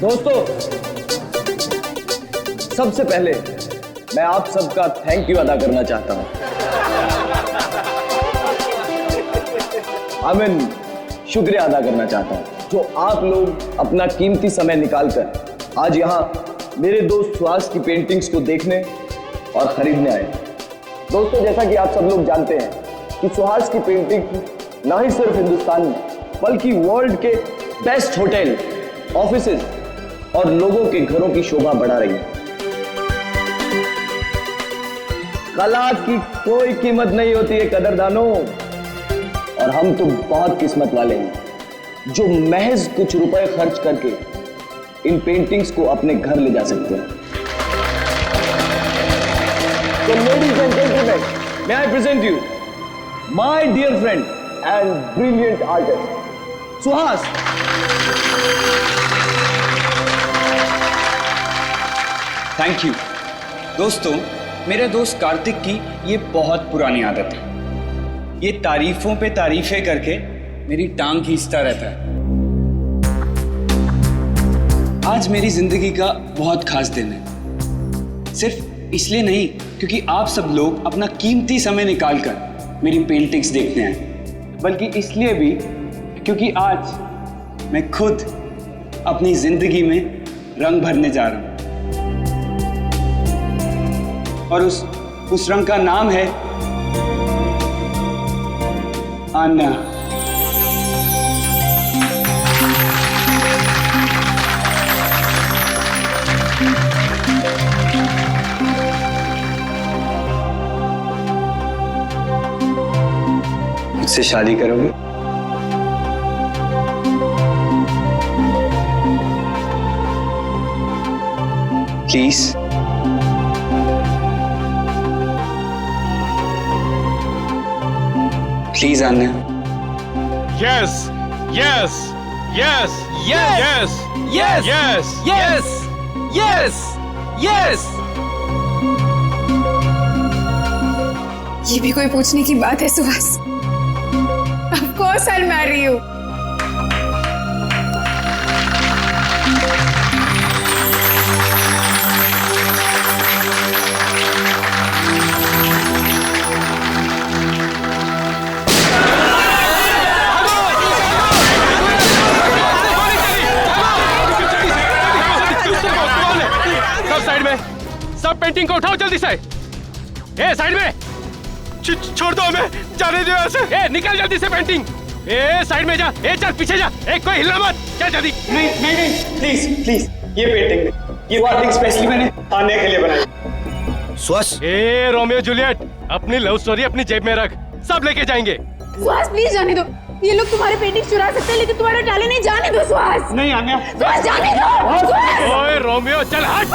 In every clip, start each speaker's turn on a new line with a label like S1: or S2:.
S1: दोस्तों, सबसे पहले मैं आप सबका थैंक यू अदा करना चाहता हूं। शुक्रिया अदा करना चाहता हूं जो आप लोग अपना कीमती समय निकालकर आज यहां मेरे दोस्त सुहास की पेंटिंग्स को देखने और खरीदने आए। दोस्तों, जैसा कि आप सब लोग जानते हैं कि सुहास की पेंटिंग ना ही सिर्फ हिंदुस्तान में बल्कि वर्ल्ड के बेस्ट होटल, ऑफिसेज और लोगों के घरों की शोभा बढ़ा रही है। कला की कोई कीमत नहीं होती है कदरदानों, और हम तो बहुत किस्मत वाले हैं जो महज कुछ रुपए खर्च करके इन पेंटिंग्स को अपने घर ले जा सकते हैं। तो ladies and gentleman, may I present you my dear friend and brilliant artist, Suhas.
S2: Thank you. दोस्तों, मेरे दोस्त कार्तिक की ये बहुत पुरानी आदत है। ये तारीफों पे तारीफें करके मेरी टांग खींचता रहता है। आज मेरी जिंदगी का बहुत खास दिन है, सिर्फ इसलिए नहीं क्योंकि आप सब लोग अपना कीमती समय निकालकर मेरी पेंटिंग्स देखने आए, बल्कि इसलिए भी क्योंकि आज मैं खुद अपनी जिंदगी में रंग भरने जा रहा हूं, और उस रंग का नाम है आन्ना। मुझसे शादी करोगे? Please. Please Anna.
S3: Yes, yes, yes, yes, yes, yes, yes, yes, yes.
S4: ये भी कोई पूछने की बात है Suhas? Of course I'll marry you.
S3: सब पेंटिंग को उठाओ जल्दी से। ए साइड में, छोड़ दो हमें, जाने दो यहाँ से। ए निकल जल्दी से पेंटिंग। ए साइड में जा, ए चल पीछे जा, ए कोई हिलना मत, चल जल्दी।
S2: नहीं नहीं नहीं, प्लीज प्लीज, ये पेंटिंग नहीं, ये पेंटिंग स्पेशली मैंने आने के लिए बनाई।
S5: सुहास।
S3: ए रोमियो जूलियट, अपनी लव स्टोरी अपनी जेब में रख, सब लेके जाएंगे।
S4: सुहास प्लीज जाने दो, ये लोग तुम्हारे पेंटिंग चुरा सकते हैं लेकिन तुम्हारा टैलेंट नहीं जाने दो सुहास।
S2: नहीं आन्या,
S4: सुहास जाने दो।
S3: ओए रोमियो चल हट।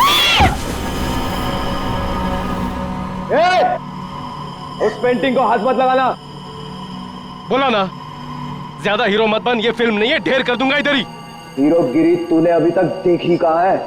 S1: उस पेंटिंग को हाथ मत लगाना।
S3: बोला ना, ज्यादा हीरो मत बन, ये फिल्म नहीं है, ढेर कर दूंगा इधर ही।
S1: हीरोगिरी तूने अभी तक देखी कहाँ है?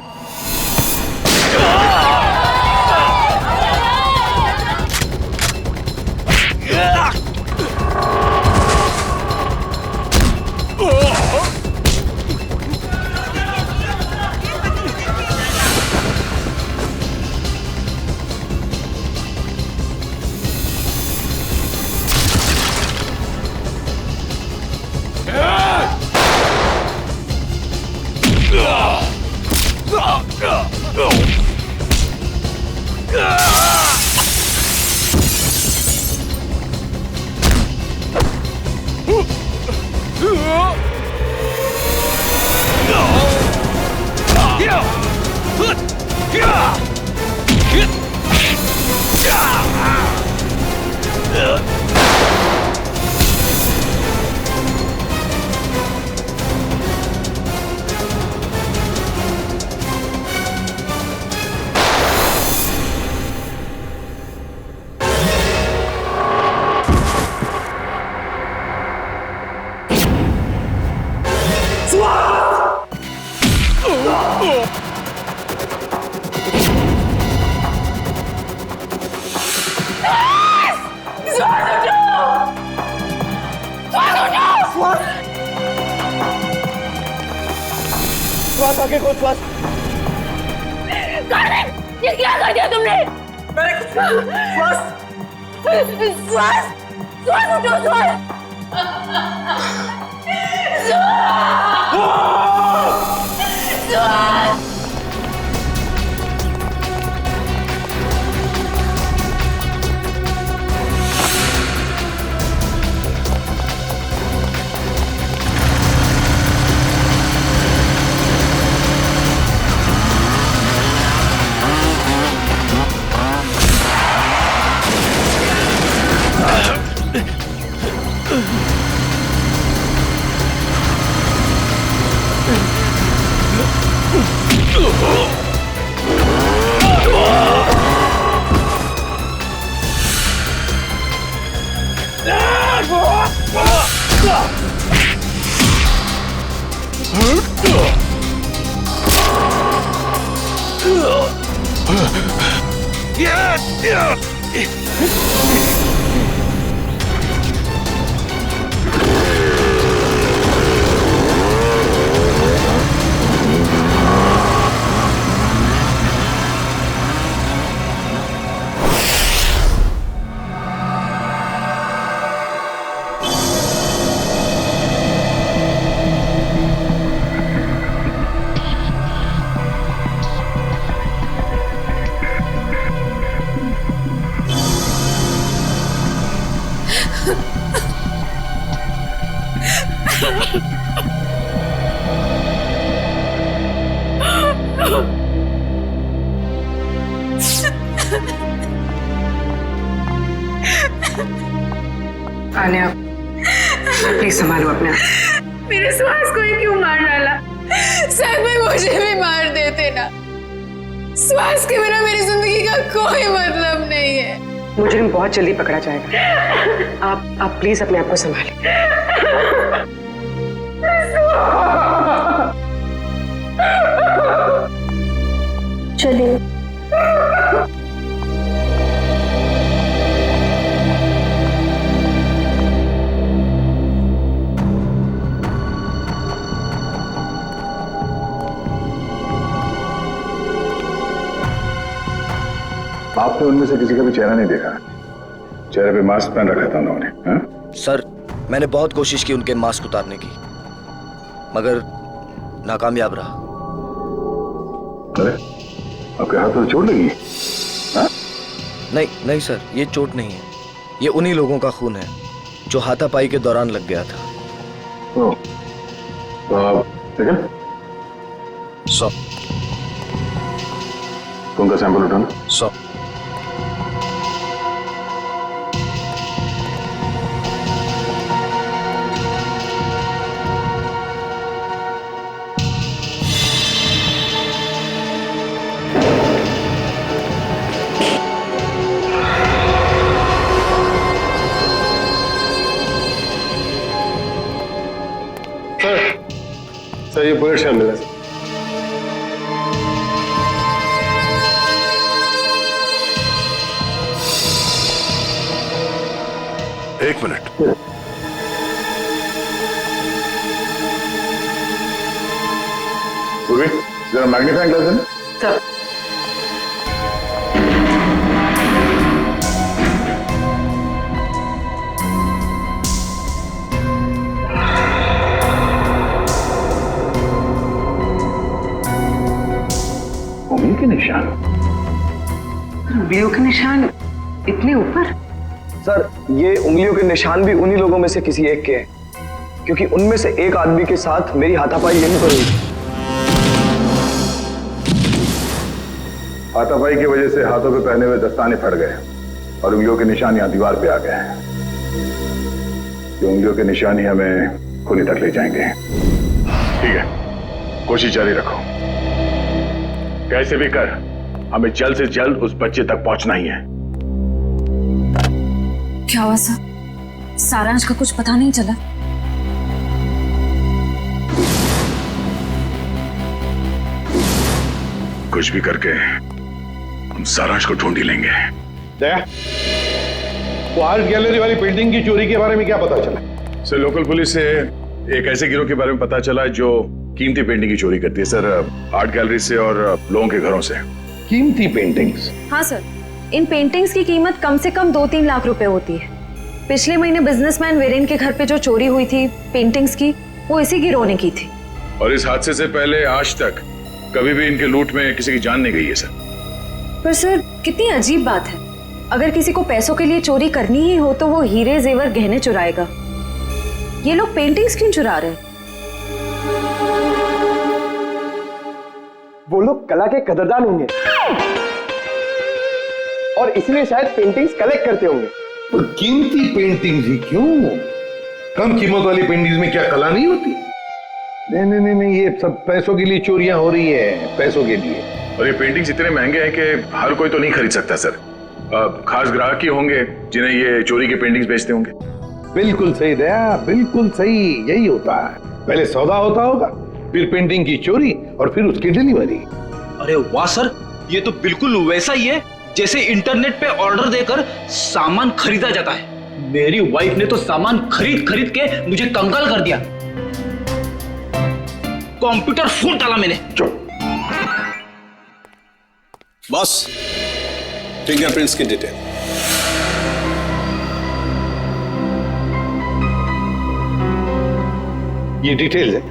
S1: पास आके खोज श्वास।
S5: ये क्या कर दिया तुमने?
S1: श्वास
S5: श्वास श्वास उठो श्वास श्वास।
S6: आन्या, प्लीज संभालो अपने आप।
S4: मेरे श्वास को ही क्यों मार डाला? शायद में मुझे भी मार देते ना। श्वास के बिना मेरी जिंदगी का कोई मतलब नहीं है।
S6: मुजरिम बहुत जल्दी पकड़ा जाएगा। आप प्लीज अपने आप को संभालें।
S5: चलिए।
S7: आपने उनमें से किसी का भी चेहरा नहीं देखा? चेहरे पे मास्क पहन रखा था उन्होंने। हाँ?
S1: सर, मैंने बहुत कोशिश की उनके मास्क उतारने की, मगर नाकामयाब रहा।
S7: अरे, आपके हाथ में चोट लगी? हाँ?
S1: नहीं सर, ये चोट नहीं है। ये उन्हीं लोगों का खून है जो हाथापाई के दौरान लग गया था।
S7: ओह, तो आप देखा?
S1: 100
S7: खून का सैंपल उठाना।
S1: 100
S7: सर ये बुलेट शामिल है।
S8: एक मिनट।
S7: जरा मैग्नीफाइंग ग्लास है ना?
S6: सर,
S7: उंगली के निशान।
S6: उंगलियों के निशान इतने ऊपर?
S1: सर, ये उंगलियों के निशान भी उन्हीं लोगों में से किसी एक के हैं, क्योंकि उनमें से एक आदमी के साथ मेरी हाथापाई यहीं पर हुई।
S7: हाथापाई की वजह से हाथों पे पहने हुए दस्ताने फट गए और उंगलियों के निशान यहां दीवार पे आ गए हैं। ये उंगलियों के निशान ही हमें खूनी तक ले जाएंगे। ठीक है, कोशिश जारी रखो। कैसे भी कर हमें जल्द से जल्द उस बच्चे तक पहुंचना ही है।
S9: क्या हुआ सर? सारांश का कुछ पता नहीं चला?
S7: कुछ भी करके हम सारांश को ढूंढ ही लेंगे।
S8: दया, वो आर्ट गैलरी वाली पेंटिंग की चोरी के बारे में क्या पता चला?
S7: सर, लोकल पुलिस से एक ऐसे गिरोह के बारे में पता चला जो कीमती पेंटिंग की चोरी करती है सर, आर्ट गैलरी से और लोगों के घरों से।
S8: कीमती पेंटिंग्स?
S9: हाँ सर, इन पेंटिंग्स की कीमत कम से कम 2-3 लाख रुपए होती है। पिछले महीने बिजनेसमैन वीरेन के घर पे जो चोरी हुई थी पेंटिंग्स की, वो इसी गिरोह ने की थी।
S7: और इस हादसे से पहले आज तक कभी भी इनके लूट में किसी की जान नहीं गई है सर।
S9: पर सर कितनी अजीब बात है, अगर किसी को पैसों के लिए चोरी करनी ही हो तो वो हीरे जेवर गहने चुराएगा। ये लोग पेंटिंग्स क्यों चुरा रहे हैं?
S3: वो लोग कला के कदरदान होंगे और इसलिए शायद पेंटिंग्स कलेक्ट करते होंगे।
S8: तो कीमती पेंटिंग्स ही क्यों? कम कीमत वाली पेंटिंग्स में क्या कला नहीं होती? नहीं नहीं नहीं नहीं, ये सब पैसों के लिए चोरियां हो रही है, पैसों के लिए।
S7: और ये पेंटिंग्स इतने महंगे हैं कि हर कोई तो नहीं खरीद सकता सर। खास ग्राहक ही होंगे जिन्हें ये चोरी के पेंटिंग्स बेचते होंगे।
S8: बिल्कुल सही दया, बिल्कुल सही, यही होता है। पहले सौदा होता होगा, फिर पेंटिंग की चोरी और फिर उसकी डिलीवरी।
S10: अरे वाह सर, ये तो बिल्कुल वैसा ही है जैसे इंटरनेट पे ऑर्डर देकर सामान खरीदा जाता है। मेरी वाइफ ने तो सामान खरीद खरीद के मुझे कंगाल कर दिया। कंप्यूटर फूट डाला मैंने।
S11: बॉस, फिंगरप्रिंट्स की डिटेल।
S8: ये डिटेल है,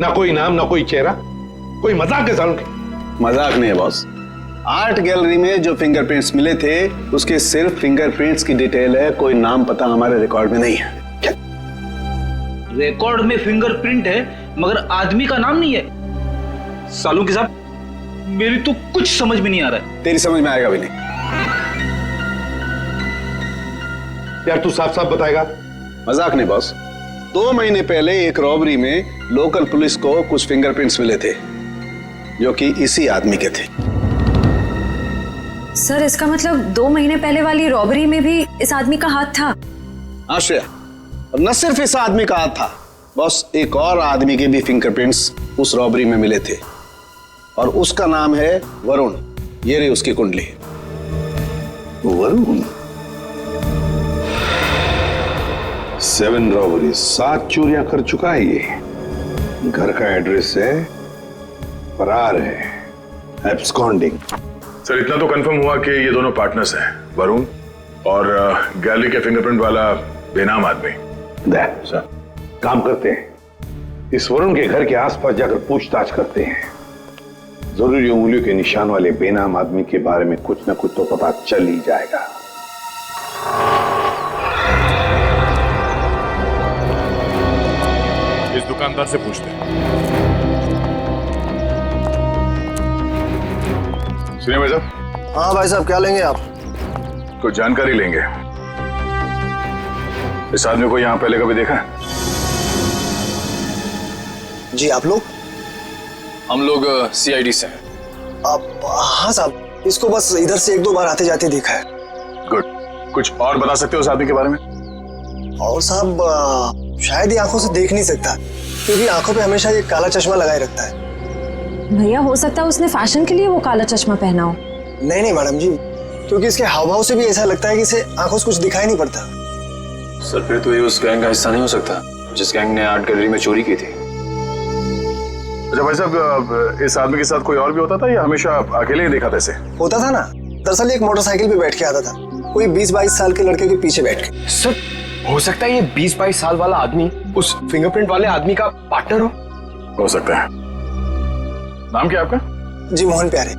S8: ना कोई नाम ना कोई चेहरा, कोई मजाक है सालों की?
S11: मजाक नहीं है बॉस, आर्ट गैलरी में जो फिंगरप्रिंट्स मिले थे उसके सिर्फ फिंगरप्रिंट्स की डिटेल है, कोई नाम पता हमारे रिकॉर्ड में नहीं है।
S10: रिकॉर्ड में फिंगरप्रिंट है मगर आदमी का नाम नहीं है। सालू के साहब, मेरी तो कुछ समझ में नहीं आ रहा है।
S11: तेरी समझ में आएगा भी नहीं।
S8: यार तू साफ साफ बताएगा?
S11: मजाक नहीं बॉस, 2 महीने पहले एक रॉबरी में लोकल पुलिस को कुछ फिंगरप्रिंट्स मिले थे जो कि इसी आदमी के थे।
S9: सर इसका मतलब 2 महीने पहले वाली रॉबरी में भी इस आदमी का हाथ था?
S11: हाँ श्रेया, और न सिर्फ इस आदमी का हाथ था बॉस, एक और आदमी के भी फिंगरप्रिंट्स उस रॉबरी में मिले थे और उसका नाम है वरुण। ये रही उसकी कुंडली।
S8: वरुण? 7 रॉबरी, 7 चोरियां कर चुका है ये। घर का एड्रेस है, फरार है, एब्सकॉन्डिंग।
S7: सर इतना तो कंफर्म हुआ कि ये दोनों पार्टनर्स हैं, वरुण और गैलरी के फिंगरप्रिंट वाला बेनाम आदमी।
S8: सर काम करते हैं, इस वरुण के घर के आसपास जाकर पूछताछ करते हैं। जरूरी उंगलियों के निशान वाले बेनाम आदमी के बारे में कुछ न कुछ तो पता चल ही जाएगा।
S7: इस दुकानदार से पूछते हैं। सुनिए भाई साहब।
S1: हाँ भाई साहब, क्या लेंगे आप?
S7: कुछ जानकारी लेंगे। इस आदमी को यहाँ पहले कभी देखा है?
S1: जी, आप लोग?
S11: हम लोग CID से हैं।
S1: आप? हाँ साहब, इसको बस इधर से 1-2 बार आते जाते देखा है।
S7: गुड। कुछ और बता सकते हो उस आदमी के बारे में?
S1: और साहब शायद ये आंखों से देख नहीं सकता क्योंकि आंखों पे हमेशा ये काला चश्मा लगाए रखता है।
S9: भैया हो सकता है उसने फैशन के लिए वो काला चश्मा पहना हो।
S1: नहीं नहीं मैडम जी, क्योंकि इसके हाव भाव से भी ऐसा लगता है कि इसे आंखों से कुछ दिखाई नहीं पड़ता।
S11: सर फिर तो ये उस गैंग का हिस्सा नहीं हो सकता जिस गैंग ने आर्ट गैलरी में चोरी की थी।
S7: अच्छा भाई साहब, इस आदमी के साथ कोई और भी होता था या हमेशा अकेले ही देखा था इसे?
S1: होता था ना, दरअसल एक मोटरसाइकिल पे बैठ के आता था, कोई 20-22 साल के लड़के के पीछे बैठ के।
S3: सर हो सकता है ये 20-22 साल वाला आदमी उस फिंगरप्रिंट वाले आदमी का पार्टनर
S7: हो सकता है। नाम क्या आपका?
S1: जी मोहन प्यारे।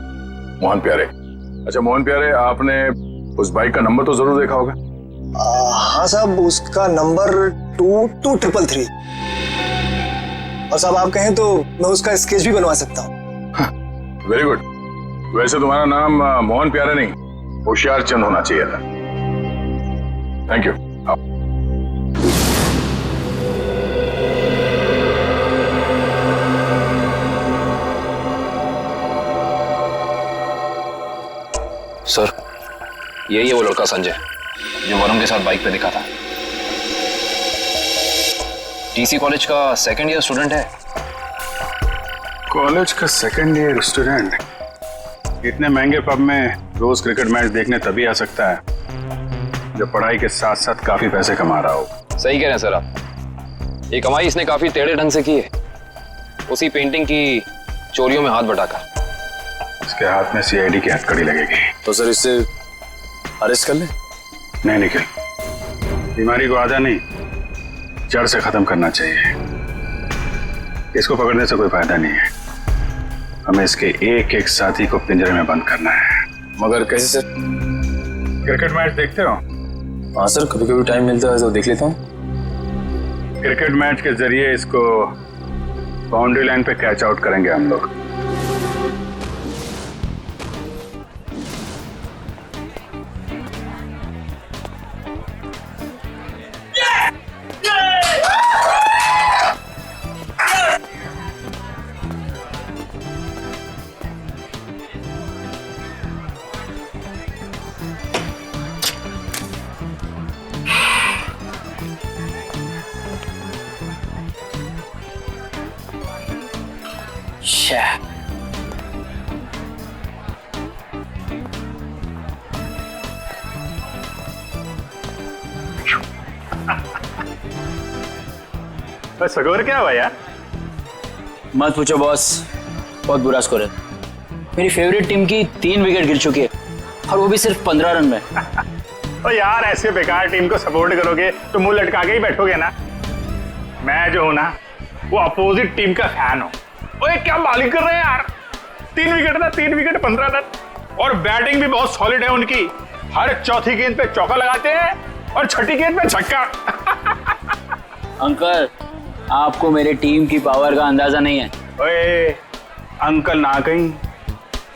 S7: मोहन प्यारे। अच्छा मोहन प्यारे, आपने उस बाइक का नंबर तो जरूर देखा होगा?
S1: हाँ साहब, उसका नंबर 22333। और साहब आप कहें तो मैं उसका स्केच भी बनवा सकता हूँ।
S7: Very good. वैसे तुम्हारा नाम मोहन प्यारे नहीं, होशियार चंद होना चाहिए था। Thank you.
S11: सर यही है वो लड़का संजय जो वरुण के साथ बाइक पे दिखा था। TC कॉलेज का 2nd ईयर स्टूडेंट है।
S7: कॉलेज का 2nd ईयर स्टूडेंट इतने महंगे पब में रोज क्रिकेट मैच देखने तभी आ सकता है जब पढ़ाई के साथ साथ काफी पैसे कमा रहा हो।
S11: सही कह रहे हैं सर आप, ये कमाई इसने काफी टेढ़े ढंग से की है।
S12: उसी पेंटिंग की चोरियों में हाथ बटाकर।
S7: इसके हाथ में सीआईडी की हथकड़ी लगेगी।
S11: तो सर इससे अरेस्ट कर ले?
S7: नहीं निखिल, बीमारी को आधा नहीं जड़ से खत्म करना चाहिए। इसको पकड़ने से कोई फायदा नहीं है, हमें इसके एक एक साथी को पिंजरे में बंद करना है।
S12: मगर कैसे सर?
S7: क्रिकेट मैच देखते हो?
S12: हाँ सर, कभी कभी टाइम मिलता है तो देख लेता हूँ।
S7: क्रिकेट मैच के जरिए इसको बाउंड्री लाइन पे कैच आउट करेंगे हम लोग। स्कोर क्या हुआ यार?
S10: मत पूछो बॉस, बहुत बुरा स्कोर है। मेरी फेवरेट टीम की 3 विकेट गिर चुकी है और वो भी सिर्फ 15 रन में।
S7: तो यार ऐसे बेकार टीम को सपोर्ट करोगे तो मुंह लटका के ही बैठोगे ना। मैं जो हूं ना वो अपोजिट टीम का फैन हूं। ओए क्या बॉलिंग कर रहे हैं यार, 3 विकेट था, 3 विकेट 15 रन। और बैटिंग भी बहुत सॉलिड है उनकी, हर चौथी गेंद पे चौका लगाते हैं और छठी गेंद पे छक्का।
S10: अंकल, आपको मेरी टीम की पावर का अंदाजा नहीं है।
S7: ओए अंकल ना कहीं,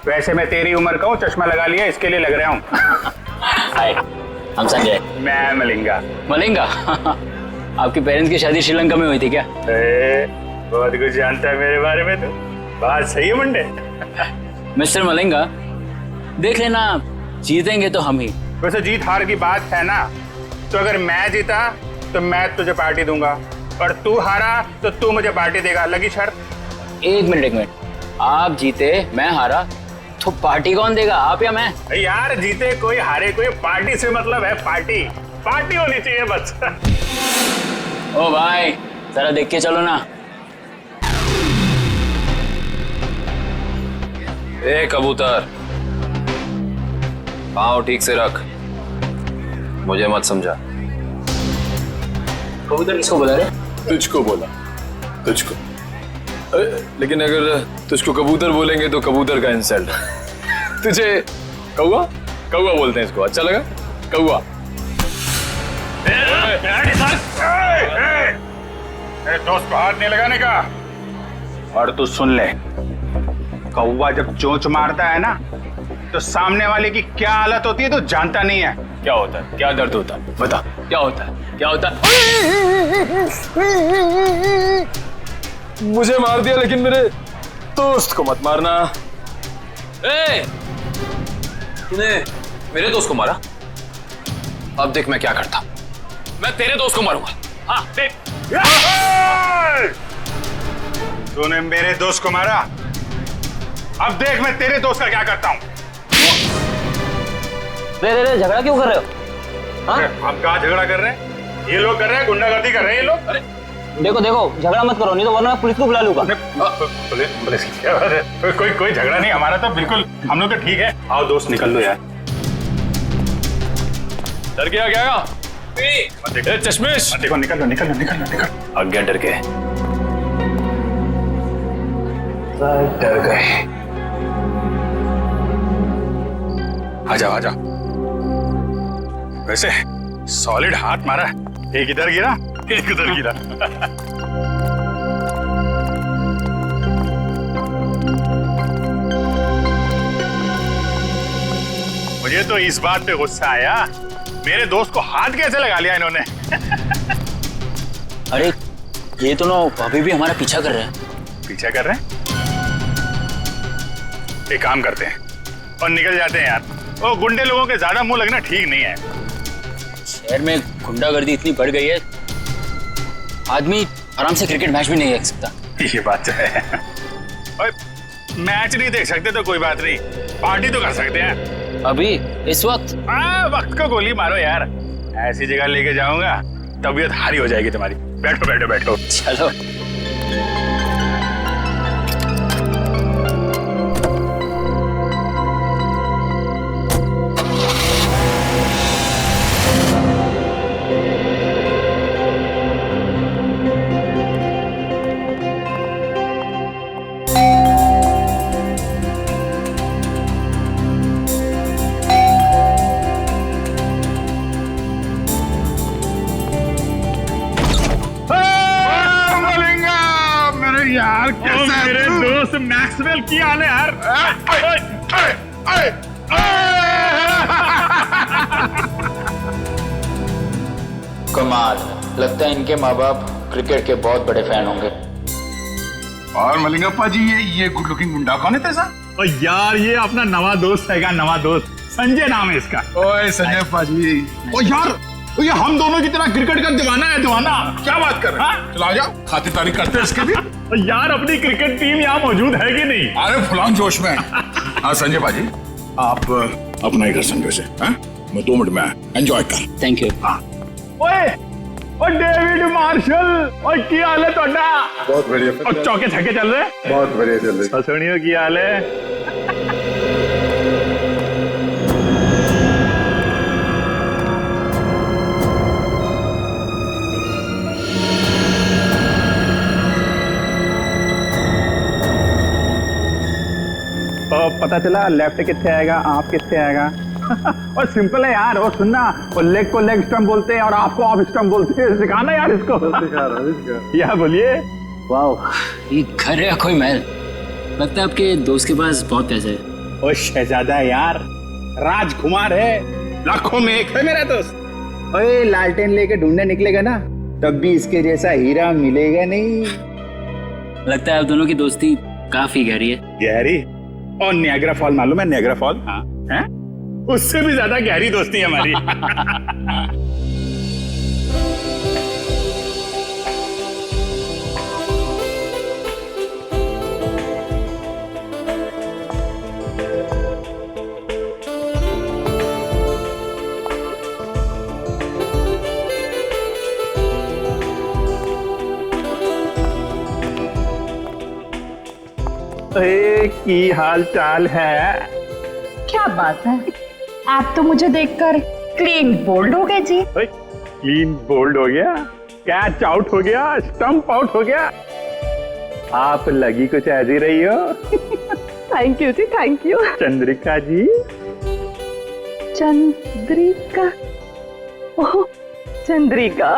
S7: वैसे मैं तेरी उम्र का हूँ, चश्मा लगा लिया इसके लिए लग रहा हूँ।
S10: हाय, हम संजय।
S7: मैं मलिंगा।
S10: मलिंगा? आपके पेरेंट्स की शादी श्रीलंका में हुई थी क्या?
S7: बहुत कुछ जानता है मेरे बारे में तो। बात सही है मुंडे।
S10: मिस्टर मलिंगा, देख लेना, जीतेंगे तो हम ही।
S7: वैसे जीत हार की बात है ना, तो अगर मैं जीता तो मैं तुझे पार्टी दूंगा और तू हारा तो तू मुझे पार्टी देगा। लगी शर्त?
S10: एक मिनट, आप जीते मैं हारा तो पार्टी कौन देगा, आप या मैं?
S7: यार जीते कोई हारे कोई, पार्टी से मतलब है पार्टी, पार्टी होनी चाहिए बस।
S10: ओ भाई, जरा देख के चलो ना।
S12: ए कबूतर, पाँव ठीक से रख, मुझे मत समझा।
S10: कबूतर किसको बोला रे?
S12: तुझको बोला, तुझको। लेकिन अगर तुझको कबूतर बोलेंगे तो कबूतर का इंसल्ट। तुझे कौवा कौवा बोलते हैं, इसको अच्छा लगा? कौवा।
S7: दोस्त को हाथ नहीं लगाने का। और तू सुन ले, कौवा जब चोंच मारता है ना तो सामने वाले की क्या हालत होती है तो जानता नहीं है।
S12: क्या होता है? क्या दर्द होता है? बता, क्या होता है? क्या होता है? मुझे मार दिया, लेकिन मेरे दोस्त को मत मारना। तूने मेरे दोस्त को मारा? अब देख मैं क्या करता। मैं तेरे दोस्त को मारूंगा। हाँ देख।
S7: तूने मेरे दोस्त को मारा, अब देख मैं तेरे दोस्त का क्या करता हूँ।
S10: रे झगड़ा क्यों कर रहे हो? हाँ?
S7: हम कहाँ झगड़ा कर रहे हैं? ये लोग कर रहे हैं, गुंडागर्दी कर रहे हैं ये लोग। अरे
S10: देखो झगड़ा मत करो, नहीं तो वरना पुलिस को बुला लूंगा।
S7: पुलिस की क्या बात है? कोई झगड़ा नहीं, हमारा तो बिल्कुल, हम लोग तो ठीक है। आओ दोस्त निकल लो यार।
S12: डर गया क्या? चश्मेश
S7: देखो, निकल लो।
S12: आज्ञा डर गए, डर गए।
S7: आजा। वैसे सॉलिड हाथ मारा, एक इधर गिरा एक उधर गिरा। मुझे तो इस बात पे गुस्सा आया, मेरे दोस्त को हाथ कैसे लगा लिया इन्होंने।
S10: अरे ये तो ना अभी भी हमारा पीछा कर रहे हैं।
S7: पीछा कर रहे हैं? एक काम करते हैं और निकल जाते हैं यार। वो गुंडे लोगों के ज्यादा मुंह लगना ठीक नहीं है।
S10: शहर में गुंडागर्दी इतनी बढ़ गई है, आदमी आराम से क्रिकेट मैच भी नहीं देख सकता।
S7: ये बात तो है। और मैच नहीं देख सकते तो कोई बात नहीं, पार्टी तो कर सकते हैं।
S10: अभी इस वक्त?
S7: वक्त को गोली मारो यार। ऐसी जगह लेके जाऊंगा तबीयत हारी हो जाएगी तुम्हारी। बैठो।
S10: चलो।
S8: यार कैसा है
S3: मेरे दोस्त मैक्सवेल की हाल है यार।
S10: कमाल, लगता है इनके माँ बाप क्रिकेट के बहुत बड़े फैन होंगे।
S8: और मलिंगप्पा जी ये गुड लुकिंग मुंडा कौन है तेसा?
S3: और यार ये अपना नवा दोस्त है, नवा दोस्त संजय नाम है इसका।
S8: ओए संजय पाजी, ओ यार ये हम दोनों की तरह क्रिकेट का दीवाना है, दीवाना। क्या बात कर रहे हैं? चलो आ जाओ, खातिरदारी करते हैं इसके भी।
S3: यार अपनी क्रिकेट टीम यहाँ मौजूद है कि नहीं?
S8: अरे फुलान जोश में। हाँ संजय पाजी, आप अपना ही घर समझो से, मैं 2 मिनट में एंजॉय कर।
S10: Thank you.
S8: हाँ
S3: ओए डेविड मार्शल, और क्या हाल है ਤੁਹਾਡਾ?
S8: बहुत बढ़िया।
S3: और चौके छक्के चल रहे?
S8: बहुत बढ़िया चल रहे।
S3: सुनियो की हाल है? पता चला लेफ्ट किससे आएगा, आप किससे आएगा। और सिंपल है यार, वो सुनना, वो लेग को लेग स्टंप बोलते हैं और आपको ऑफ स्टंप बोलते हैं। सिखाना यार इसको। या बोलिए।
S10: वाह, ये घर है कोई महल? लगता है आपके दोस्त के पास बहुत पैसे है।
S3: ओ शहजादा यार, राजकुमार है, लाखों में एक है मेरा दोस्त। ओए लालटेन लेके ढूंढने निकलेगा ना, तब भी इसके जैसा हीरा मिलेगा नहीं।
S10: लगता है आप दोनों की दोस्ती काफी गहरी है।
S3: गहरी? और नियाग्रा फॉल मालूम है? नियाग्रा फॉल, हाँ है? उससे भी ज्यादा गहरी दोस्ती है हमारी। की हाल चाल है?
S5: क्या बात है, आप तो मुझे देखकर क्लीन बोल्ड हो गए जी।
S3: क्लीन बोल्ड हो गया, कैच आउट हो गया, स्टंप आउट हो गया। आप लगी कुछ ऐसी रही हो।
S5: Thank you ji, thank you.
S3: Chandrika ji.
S5: Chandrika? Oh Chandrika.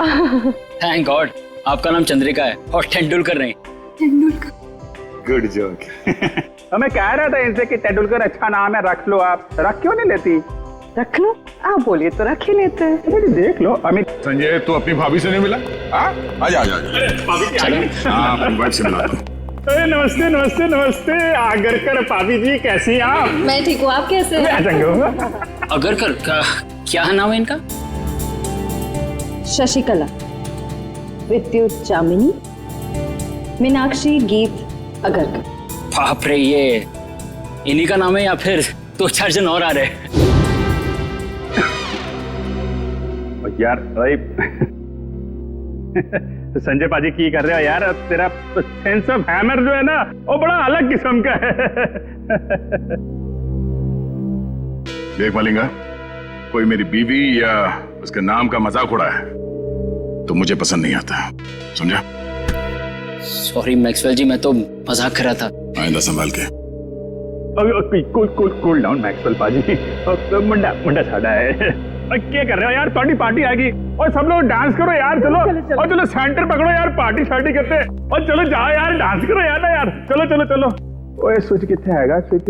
S10: Thank God आपका नाम चंद्रिका है और तेंदुलकर नहीं।
S5: तेंदुलकर?
S3: Good joke. मैं कह रहा था इनसे कि तेंदुलकर अच्छा नाम है, रख लो आप। रख क्यों नहीं लेती?
S5: रख लो, आप बोलिए तो रख ही लेते हैं।
S3: देख लो अमित।
S8: संजय तू अपनी भाभी से नहीं मिला? आजा आजा। हाँ अपनी वाइफ से मिला।
S3: नमस्ते नमस्ते नमस्ते। आगरकर भाभी जी, कैसी हैं आप?
S5: मैं ठीक हूँ, आप कैसे हैं?
S10: आगरकर क्या नाम है इनका?
S9: शशिकला, विद्युत जामिनी, मीनाक्षी गीत अगरकर।
S10: बाप रे, ये इन्हीं का नाम है या फिर 2-4 जन और आ रहे हैं?
S3: यार संजय पाजी की कर रहे हो यार? तेरा सेंस ऑफ हैमर जो है ना, वो बड़ा अलग किस्म का है।
S8: देख मलिंगा, कोई मेरी बीवी या उसके नाम का मजाक उड़ा है तो मुझे पसंद नहीं आता, समझा?
S10: सॉरी मैक्सवेल जी, मैं तो मजाक कर रहा था।
S8: आइंदा संभाल के।
S3: कूल डाउन मैक्सवेल पाजी। मुंडा मुंडा साड़ा है। क्या कर रहे हो यार? पार्टी आएगी और सब लोग डांस करो यार। चलो और चलो सेंटर पकड़ो यार, पार्टी करते हैं। और चलो जाओ यार, डांस करो यार ना यार। चलो चलो चलो। ओए स्विच किथे हैगा? स्विच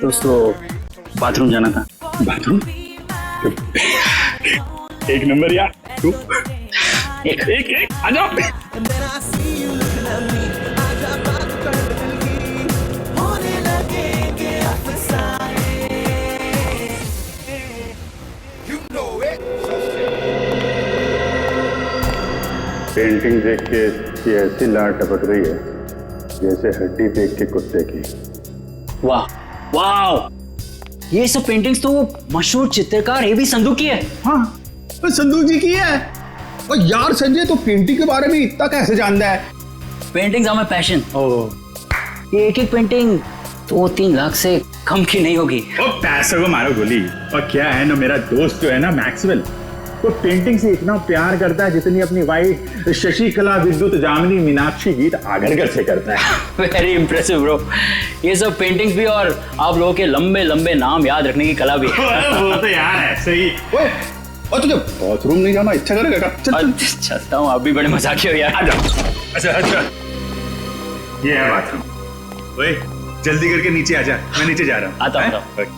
S10: दोस्तों बाथरूम जाना था।
S3: बाथरूम? एक नंबर यार। तू एक आ जाओ। पेंटिंग देख के इसकी ऐसी लाट टपक रही है जैसे हड्डी देख के कुत्ते की।
S10: वाह वाह, ये सब पेंटिंग्स तो वो मशहूर चित्रकार एवी संधू की है।
S11: हाँ तो संधू जी की है। और यार संजय तो पेंटिंग के बारे में इतना कैसे जानता है?
S10: Paintings are my passion. ये एक पेंटिंग
S2: 2-3 लाख से कम की नहीं होगी।
S3: ओ पैसों को मारो गोली। और क्या है ना, मेरा दोस्त जो है ना मैक्सवेल, वो पेंटिंग से इतना प्यार करता है जितनी अपनी वाइफ शशिकला, विद्युत, जामिनी, मीनाक्षी, गीत आगरकर से करता है।
S10: Very impressive bro. ये सब पेंटिंग्स भी और आप लोगों के लंबे लंबे नाम याद रखने की कला भी है।
S3: वो तो यार ऐसे ही।
S11: और तुझे बाथरूम नहीं जाना इच्छा करेगा? चल
S10: चलता हूँ, आप भी बड़े मजाकिया हो यार।
S3: आ जाओ। अच्छा ये है बाथरूम। ओए जल्दी करके नीचे आ जा, मैं नीचे जा रहा हूँ।
S10: आता हूँ।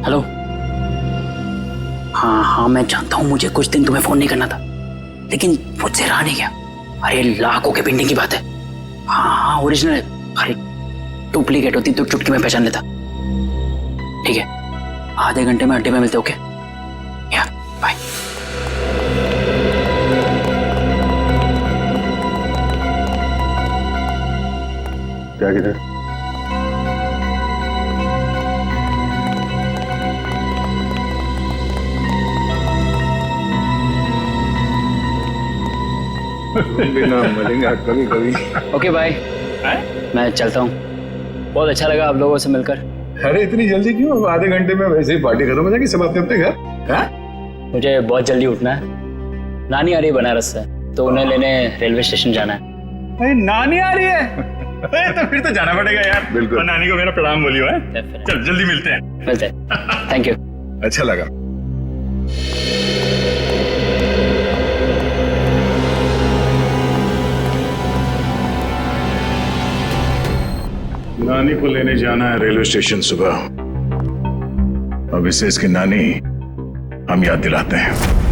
S10: हेलो। हाँ मैं जानता हूँ मुझे कुछ दिन तुम्हें फोन नहीं करना था, लेकिन मुझसे रहा नहीं गया। अरे लाखों के पेंटिंग की बात है। हाँ ओरिजिनल है। अरे डुप्लीकेट होती तो चुटकी में पहचान लेता। ठीक है, आधे घंटे में अड्डे में मिलते। ओके या बाय।
S7: क्या किधर?
S8: बिना मिलेंगे कभी कभी।
S10: Okay bye. मैं चलता हूँ। बहुत अच्छा लगा आप लोगों से मिलकर।
S8: अरे इतनी जल्दी क्यों? आधे घंटे में वैसे ही पार्टी खत्म हो जाएगी, सब अपने अपने घर।
S10: मुझे बहुत जल्दी उठना है। नानी आ रही है बनारस से, तो उन्हें लेने रेलवे स्टेशन जाना है।
S3: अरे नानी आ रही है? तो फिर तो जाना पड़ेगा यार।
S8: बिल्कुल।
S3: और नानी को मेरा प्रणाम बोलियो है। चल जल्दी मिलते हैं।
S10: Thank you.
S8: अच्छा लगा।
S7: नानी को लेने जाना है रेलवे स्टेशन सुबह। अब इसे इसकी नानी हम याद दिलाते हैं।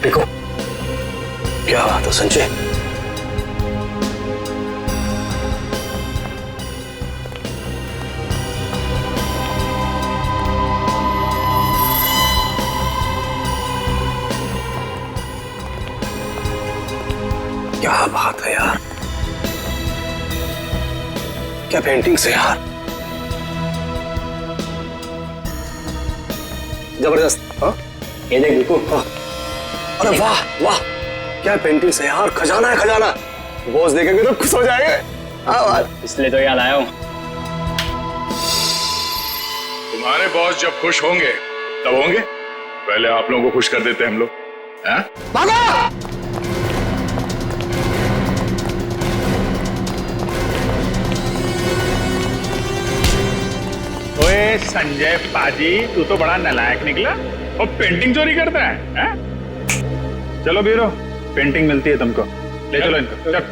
S11: देखो क्या बात है संजय। क्या बात है यार, क्या पेंटिंग से यार, जबरदस्त। हाँ
S10: ये देख बिल्कुल।
S11: अरे वाह वाह, क्या पेंटिंग से यार, खजाना है खजाना। बॉस देखेंगे तो खुश हो जाएंगे। हाँ
S10: इसलिए तो यहाँ लाया हूँ।
S7: तुम्हारे बॉस जब खुश होंगे तब होंगे, पहले आप लोगों को खुश कर देते हैं हम लोग। हाँ?
S3: ओए संजय पाजी, तू तो बड़ा नालायक निकला और पेंटिंग चोरी करता है? चलो बीरो, पेंटिंग मिलती है तुमको। ले चलो इनको। चल।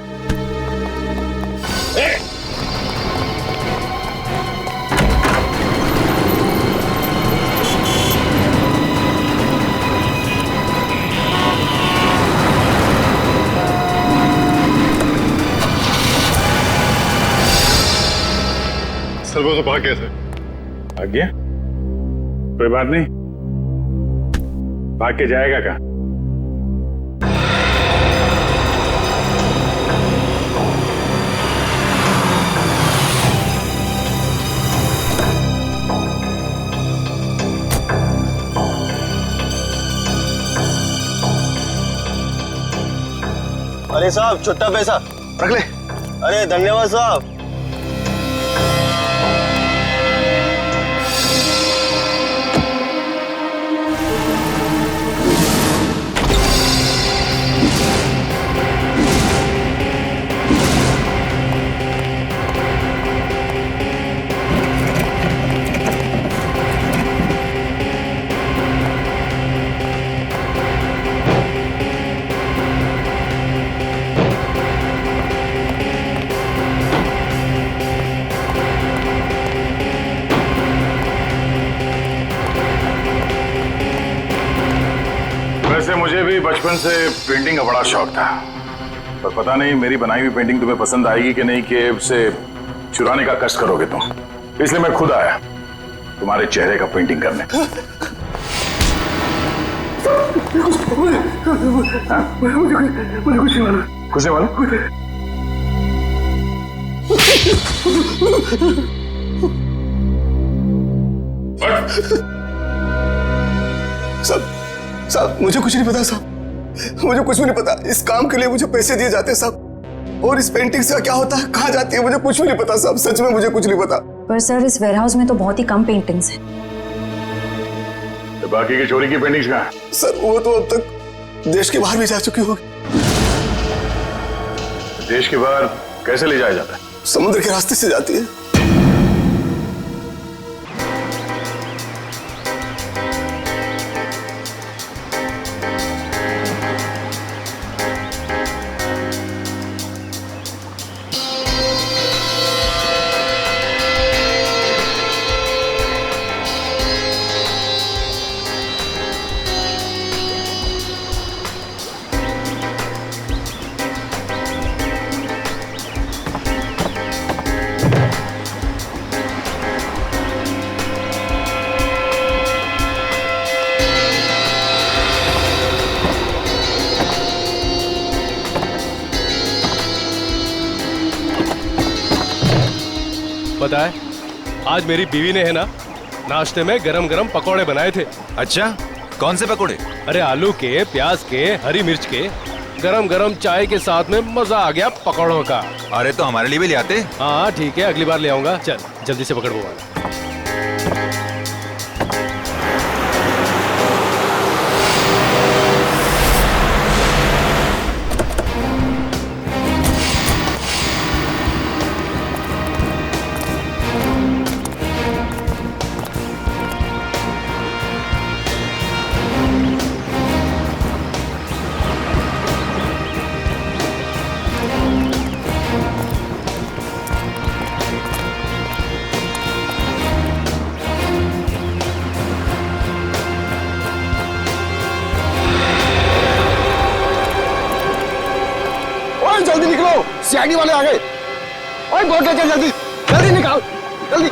S7: सर्वो तो भाग गए थे।
S3: भाग गया? कोई बात नहीं, भाग के जाएगा कहाँ?
S11: अरे साहब छुट्टा पैसा रख ले। अरे धन्यवाद साहब।
S7: बचपन से पेंटिंग का बड़ा शौक था, पर पता नहीं मेरी बनाई हुई पेंटिंग तुम्हें पसंद आएगी कि नहीं, कि उसे चुराने का कष्ट करोगे तुम। इसलिए मैं खुद आया तुम्हारे चेहरे का पेंटिंग करने। मुझे कुछ नहीं मालूम। कुछ नहीं मालूम?
S11: साहब मुझे कुछ नहीं पता साहब, मुझे कुछ भी नहीं पता। इस काम के लिए मुझे पैसे दिए जाते हैं साहब, और इस पेंटिंग्स का क्या होता है, कहाँ जाती है, मुझे कुछ भी नहीं पता साहब, सच में मुझे कुछ नहीं पता।
S9: पर सर इस वेयरहाउस में तो बहुत ही कम पेंटिंग्स हैं।
S7: तो बाकी की चोरी की पेंटिंग्स कहाँ हैं?
S11: सर वो तो अब तक देश के बाहर भी जा चुकी होगी।
S7: देश के बाहर कैसे ले जाया जाता है?
S11: समुद्र के रास्ते से जाती है।
S13: पता है आज मेरी बीवी ने है ना नाश्ते में गरम गरम पकौड़े बनाए थे।
S14: अच्छा, कौन से पकौड़े?
S13: अरे आलू के, प्याज के, हरी मिर्च के, गरम गरम चाय के साथ में मजा आ गया पकौड़ों का।
S14: अरे तो हमारे लिए भी ले आते।
S13: हाँ ठीक है, अगली बार ले आऊंगा। चल जल्दी से पकड़ वो वाला।
S11: जल्दी निकलो, सीआईडी वाले आ गए। ओए बोट लेके जल्दी जल्दी निकाल, जल्दी।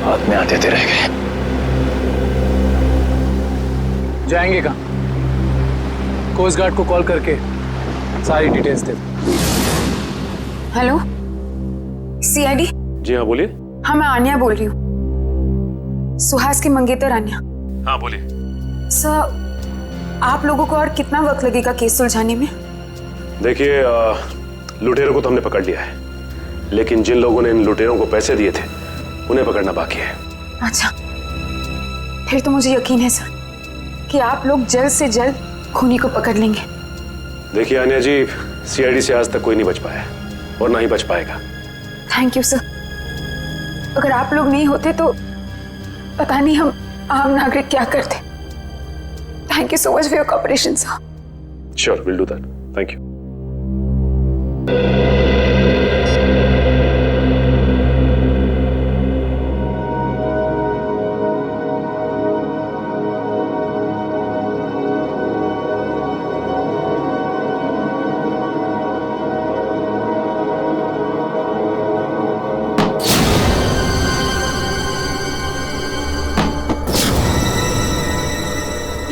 S1: हाथ में आते थे रह गए।
S15: जाएंगे कहाँ? कोस्ट गार्ड को कॉल करके सारी डिटेल्स दे।
S4: Hello CID.
S13: जी हाँ बोलिए।
S4: हाँ मैं आन्या बोल रही हूँ, सुहास की मंगेतर आन्या।
S13: हाँ बोलिए।
S4: सर आप लोगों को और कितना वक्त लगेगा केस सुलझाने में?
S13: देखिए लुटेरों को तो हमने पकड़ लिया है, लेकिन जिन लोगों ने इन लुटेरों को पैसे दिए थे उन्हें पकड़ना बाकी है।
S4: अच्छा फिर तो मुझे यकीन है सर कि आप लोग जल्द से जल्द खूनी को पकड़ लेंगे।
S13: देखिए आन्या जी, सीआईडी से आज तक कोई नहीं बच पाया और ना ही बच पाएगा।
S4: Thank you sir. अगर आप लोग नहीं होते तो पता नहीं हम आम नागरिक क्या करते। Thank you so much for your cooperation sir.
S13: Sure, will do that. Thank you.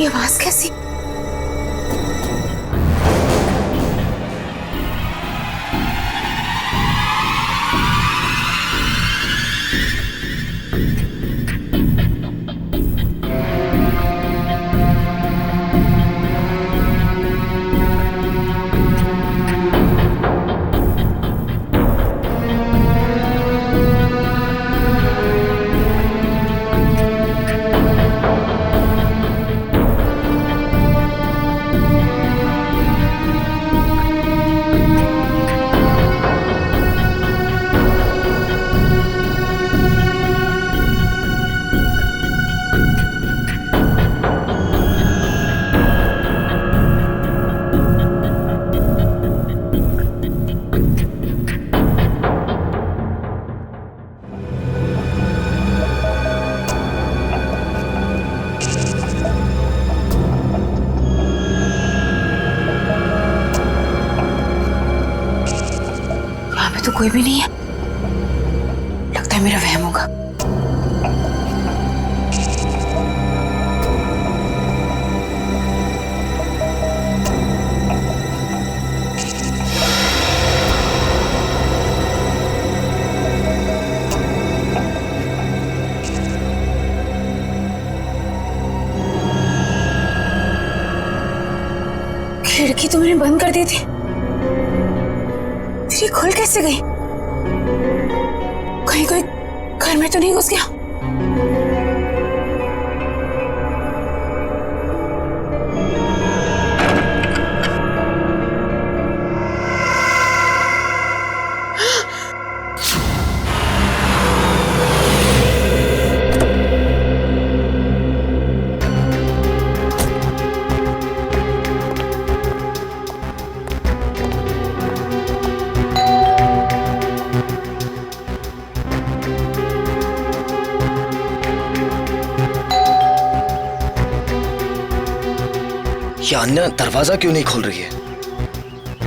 S4: ये आवाज कैसी? तो कोई भी नहीं है, लगता है मेरा वहम होगा। खिड़की तो मैंने बंद कर दी थी, फिर ये खुल कैसे गई? कहीं कोई घर में तो नहीं घुस गया?
S1: ये अन्या दरवाजा क्यों नहीं खोल रही है?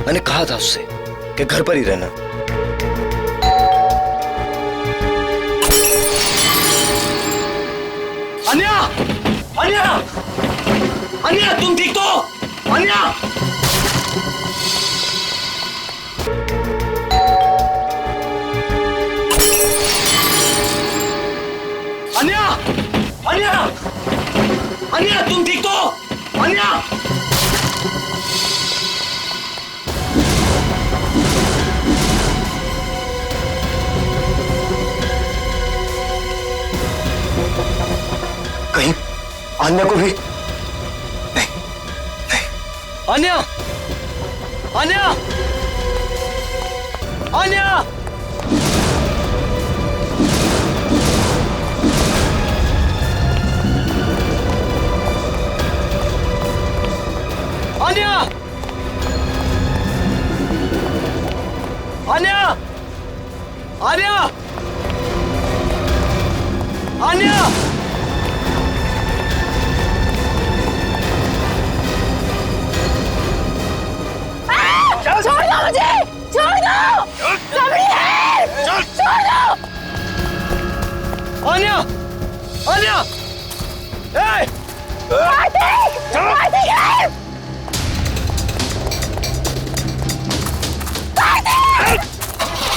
S1: मैंने कहा था उससे कि घर पर ही रहना। अन्या! अन्या! अन्या, तुम ठीक तो? अन्या! अन्या! अन्या! अन्या, तुम ठीक तो? अन्या! कहीं अन्या को भी नहीं, नहीं। अन्या! अन्या! अन्या! अन्या! अन्या! अन्या! अन्या!
S16: छोड़ दो मुझे! छोड़ दो! सबरी है! छोड़ दो!
S1: अन्या! अन्या! ए!
S16: कार्तिक! कार्तिक है! कार्तिक!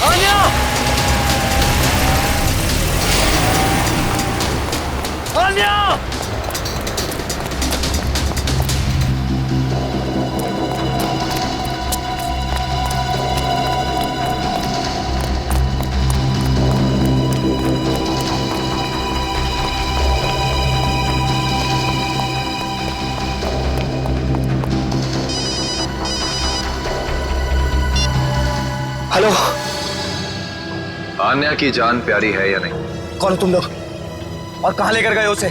S1: अन्या! अन्या! हेलो,
S12: आन्या की जान प्यारी है या नहीं?
S1: कौन तुम लोग और कहां लेकर गए उसे?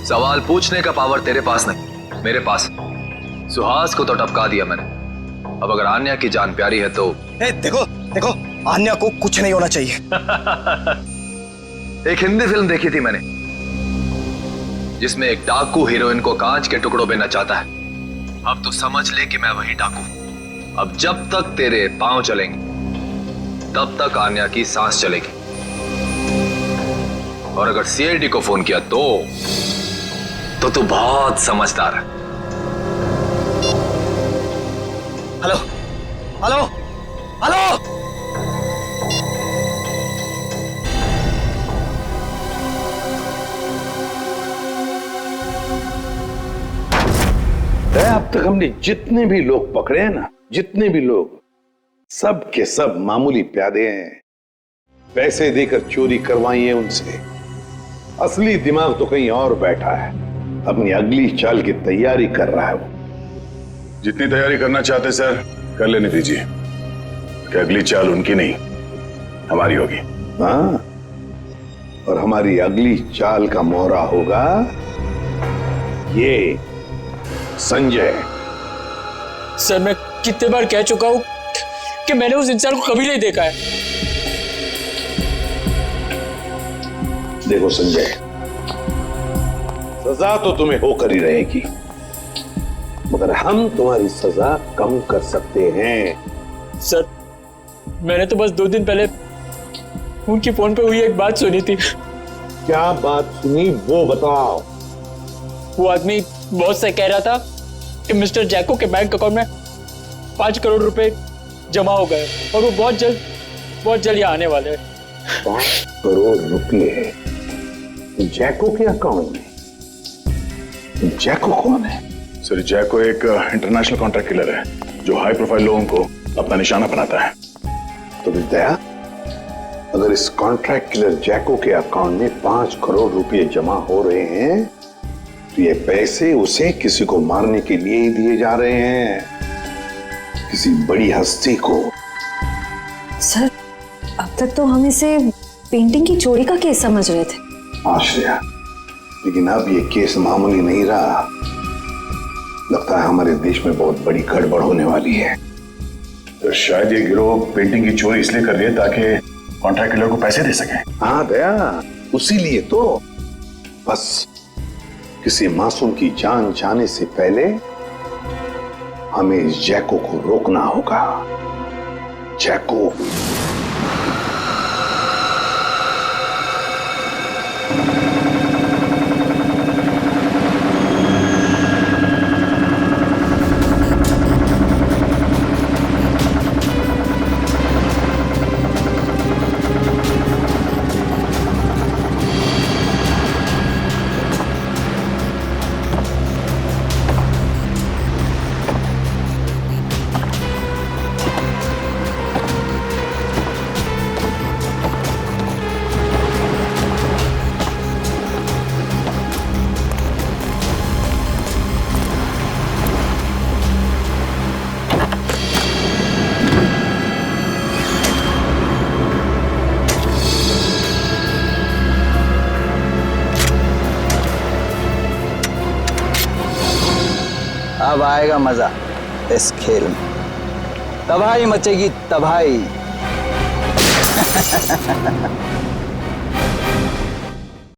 S12: सवाल पूछने का पावर तेरे पास नहीं, मेरे पास। सुहास को तो टपका दिया मैंने। अब अगर आन्या की जान प्यारी है तो
S1: देखो देखो, आन्या को कुछ नहीं होना चाहिए।
S12: एक हिंदी फिल्म देखी थी मैंने जिसमें एक डाकू हीरोइन को कांच के टुकड़ों में नचाता है। अब तो समझ ले कि मैं वही डाकू। अब जब तक तेरे पांव चलेंगे तब तक आन्या की सांस चलेगी। और अगर सीआईडी को फोन किया तो तू बहुत समझदार है।
S11: Hello hello hello.
S8: अब तक हमने जितने भी लोग पकड़े हैं ना, जितने भी लोग, सब के सब मामूली प्यादे हैं। पैसे देकर चोरी करवाई है उनसे। असली दिमाग तो कहीं और बैठा है, अपनी अगली चाल की तैयारी कर रहा है वो।
S7: जितनी तैयारी करना चाहते सर कर लेने दीजिए, कि अगली चाल उनकी नहीं हमारी होगी।
S8: हाँ, और हमारी अगली चाल का मोहरा होगा ये संजय।
S15: सर मैं कितने बार कह चुका हूं कि मैंने उस इंसान को कभी नहीं देखा है।
S8: देखो संजय, सजा तो तुम्हें होकर ही रहेगी, मगर हम तुम्हारी सजा कम कर सकते हैं।
S15: सर मैंने तो बस 2 दिन पहले उनकी फोन पे हुई एक बात सुनी थी।
S8: क्या बात सुनी वो बताओ।
S15: वो आदमी बॉस से कह रहा था कि मिस्टर जैको के बैंक अकाउंट में 5 करोड़ रुपए जमा हो गए और वो बहुत जल्द यहाँ आने वाले हैं।
S8: 5 करोड़ रुपए जैको के अकाउंट में? जैको कौन है?
S7: सर जैको एक इंटरनेशनल कॉन्ट्रैक्ट किलर है जो हाई प्रोफाइल लोगों को अपना निशाना बनाता है।
S8: तो दया, अगर इस कॉन्ट्रैक्ट किलर जैको के अकाउंट में 5 करोड़ रुपए जमा हो रहे हैं तो ये पैसे उसे किसी को मारने के लिए ही दिए जा रहे हैं, किसी बड़ी हस्ती को।
S9: सर अब तक तो हम इसे पेंटिंग की चोरी का केस समझ रहे थे।
S8: आश्रया, लेकिन अब ये केस मामूली नहीं रहा। लगता है हमारे देश में बहुत बड़ी गड़बड़ होने वाली है।
S7: तो शायद ये गिरोह पेंटिंग की चोरी इसलिए कर रही है ताकि कॉन्ट्रैक्ट किलर को पैसे दे सके।
S8: हाँ दया, उसी लिए तो। बस किसी मासूम की जान जाने से पहले हमें इस जैको को रोकना होगा। जैको
S11: अब आएगा मजा इस खेल में। तबाही मचेगी, तबाही।